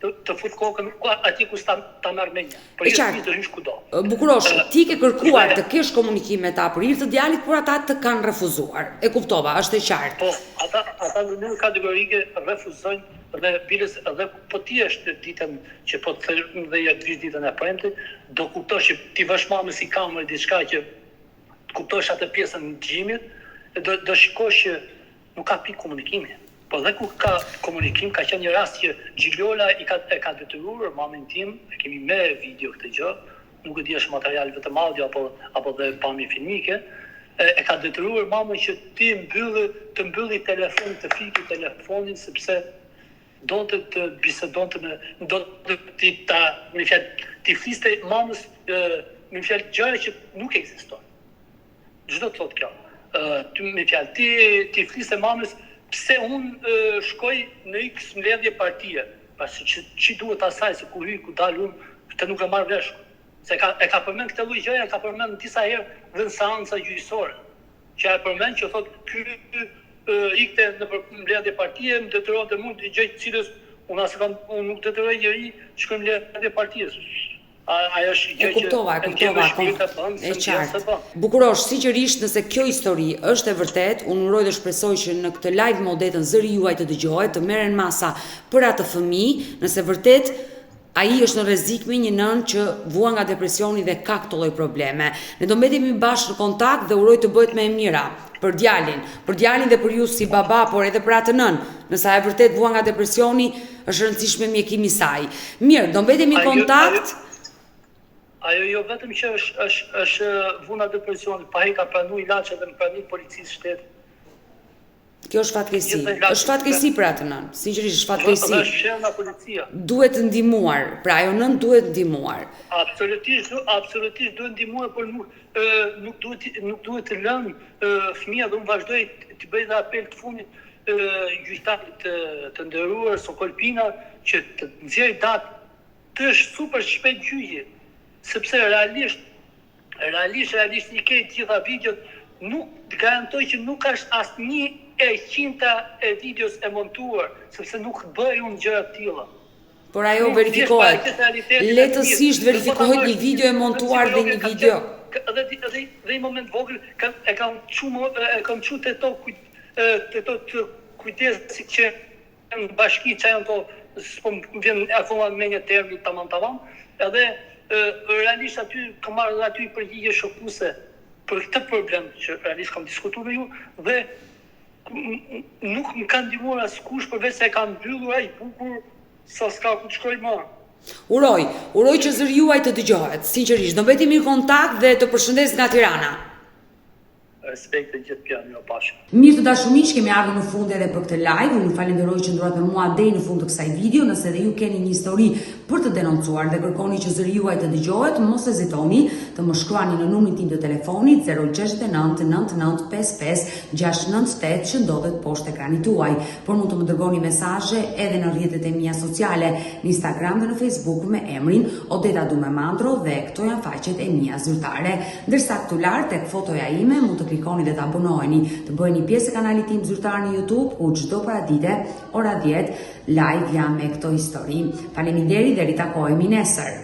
të fut kokën atje ku ta merr mendja. Por jo të hysh kudo. Bukurosh, ti ke kërkuar të kesh komunikim me ta për hir të djalit, por ata të kanë refuzuar. E kuptova, është e qartë. Po, ata në mënyrë kategorike refuzojnë dhe bilës edhe po ti është ditën që po të thënë dhe ja vish ditën e premte, do kuptosh që ti vesh mamës i kamër diçka që të kuptosh atë pjesën e ndjimit, do shikosh që nuk ka pikë komunikimi. Po dhe ku ka komunikim, ka qenë një rast që Gjiliola e ka detyruar mamën tim, e kemi me video këtë gjë, nuk e di është material vetëm audio apo dhe pamje filmike, e ka detyruar mamën që të mbylli telefonin, të fiki telefonin, sepse do të bisedonte ti fliste mamës me fjalë gjëra që nuk ekzistojnë. Çdo të thotë kjo. Me fjalë ti fliste mamës pse unë shkoj në X mbledhje partie, pasi që duhet asaj se ku hyj, ku dal unë, këtë nuk e marr vesh. Se e ka përmend këtë lloj gjëje, ka përmend disa herë dhe në seanca gjyqësore. Që e përmend që thotë ky ikte në mbledhje partie, më detyronte mua të gjej cilës unë nuk detyroj njëri që shkoj në mbledhje parties. Ajo është gjë që e qartë. Bukurosh, sinqerisht, nëse kjo histori është e vërtet, unë uroj dhe shpresoj që në këtë live modetën zëri juaj të dëgjohet, të merren masa për atë fëmijë, nëse vërtet ai është në rrezik me një nënë që vua nga depresioni dhe ka këto lloj probleme. Ne do mbetemi bashkë në kontakt dhe uroj të bëhet më e mira për djalin dhe për ju si baba, por edhe për atë nënë. Nëse ai vërtet vua nga depresioni, është rëndësishme mjekimi i saj. Mirë, do mbetemi në kontakt. Ajo jo vetëm që është vuna depresionit, pa ka pranu ilaçe dhe më pranu policisë shtetit. Kjo është fatkeqësi. Është fatkeqësi për atë nën. Sinqerisht është fatkeqësi. Është shërë nga policia. Duhet ndihmuar. Pra ajo nën duhet ndihmuar. Absolutisht duhet ndihmuar, por nuk duhet të lënë fëmia, dhe unë vazhdoj të bëj dhe apel të fundit gjyqtarit të nderuar Sokolpina që të nxjerrë datë të super shpejt gjyqi, sepse realisht i ke gjitha videot, nuk të garantoj që nuk është asnjë e 100 e videos e montuar, sepse nuk bëj unë gjëra të tilla. Por ajo verifikohet. Lehtësisht verifikohet një video e montuar dhe një video. Dhe i moment vogël e kam çu te to të kujdes si që në bashki që janë to, s'po më vjen akoma me një termi tamam, edhe realisht aty kam marrë dhe aty përgjigje shokuese për këtë problem që realisht kam diskutuar me ju, dhe nuk më kanë ndihmuar askush përveç se e kanë mbyllur ai bukur sa s'ka ku të shkoj më. Uroj që zëri juaj të dëgjohet. Sinqerisht, do mbeti mirë kontakt dhe të përshëndes nga Tirana. Respekt të gjithë pjanë, jo pashë. Mirë të dashur miq, kemi ardhur në fund edhe për këtë live. Unë falenderoj që ndrohet me mua deri në fund të kësaj video. Nëse edhe ju keni një histori për të denoncuar dhe kërkoni që zëri juaj të dëgjohet, mos hezitoni të më shkruani në numrin tim të telefonit 069 99 55 698 që ndodhet poshtë ekranit tuaj. Por mund të më dërgoni mesazhe edhe në rrjetet e mia sociale, në Instagram dhe në Facebook me emrin Odeta Dumemandro, dhe këto janë faqet e mia zyrtare. Ndërsa këtu lart tek fotoja ime mund të klikoni dhe të abonoheni, të bëheni pjesë e kanalit tim zyrtar në YouTube, ku çdo paradite ora 10 live jam me këto histori. Faleminderit dhe ritakohemi nesër.